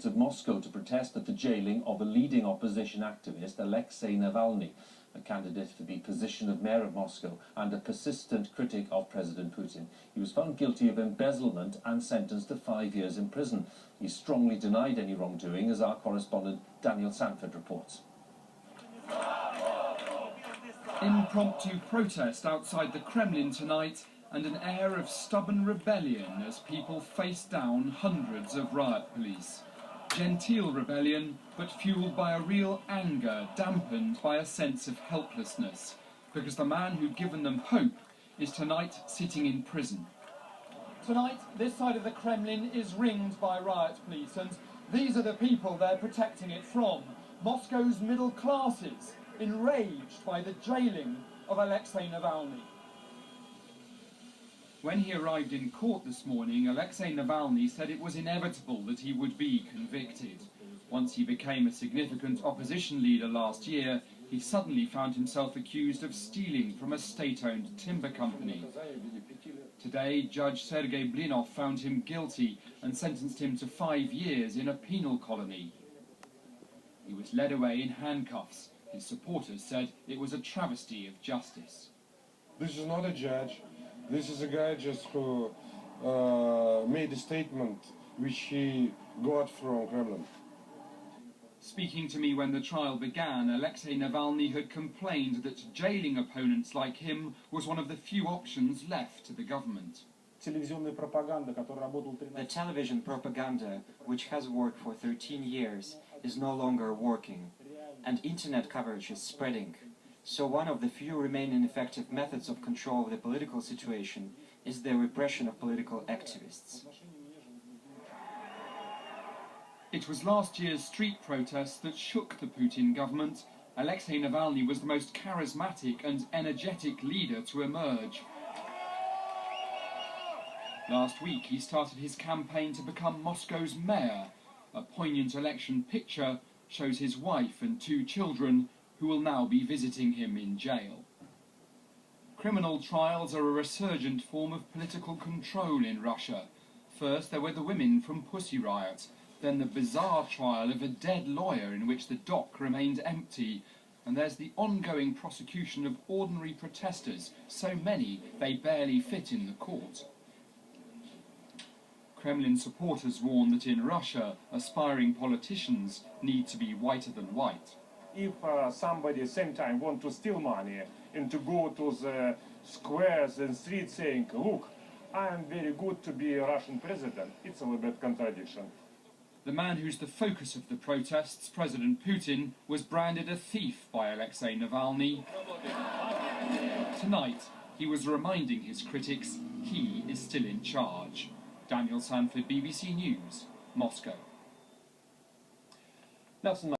of Moscow to protest at the jailing of a leading opposition activist, Alexei Navalny, a candidate for the position of mayor of Moscow and a persistent critic of President Putin. He was found guilty of embezzlement and sentenced to 5 years in prison. He strongly denied any wrongdoing, as our correspondent Daniel Sanford reports. Impromptu protest outside the Kremlin tonight, and an air of stubborn rebellion as people face down hundreds of riot police. Genteel rebellion, but fueled by a real anger, dampened by a sense of helplessness, because the man who'd given them hope is tonight sitting in prison. Tonight, this side of the Kremlin is ringed by riot police, and these are the people they're protecting it from. Moscow's middle classes, enraged by the jailing of Alexei Navalny. When he arrived in court this morning, Alexei Navalny said it was inevitable that he would be convicted. Once he became a significant opposition leader last year, he suddenly found himself accused of stealing from a state-owned timber company. Today, Judge Sergei Blinov found him guilty and sentenced him to 5 years in a penal colony. He was led away in handcuffs. His supporters said it was a travesty of justice. This is not a judge. This is a guy just who made a statement which he got from Kremlin. Speaking to me when the trial began, Alexei Navalny had complained that jailing opponents like him was one of the few options left to the government. The television propaganda, which has worked for 13 years, is no longer working, and internet coverage is spreading. So one of the few remaining effective methods of control of the political situation is the repression of political activists. It was last year's street protests that shook the Putin government. Alexei Navalny was the most charismatic and energetic leader to emerge. Last week he started his campaign to become Moscow's mayor. A poignant election picture shows his wife and 2 children who will now be visiting him in jail. Criminal trials are a resurgent form of political control in Russia. First there were the women from Pussy Riot, then the bizarre trial of a dead lawyer in which the dock remained empty, and there's the ongoing prosecution of ordinary protesters, so many they barely fit in the court. Kremlin supporters warn that in Russia, aspiring politicians need to be whiter than white. If somebody at the same time wants to steal money and to go to the squares and streets saying, look, I am very good to be a Russian president, it's a little bit contradiction. The man who's the focus of the protests, President Putin, was branded a thief by Alexei Navalny. Tonight, he was reminding his critics he is still in charge. Daniel Sanford, BBC News, Moscow. Nelson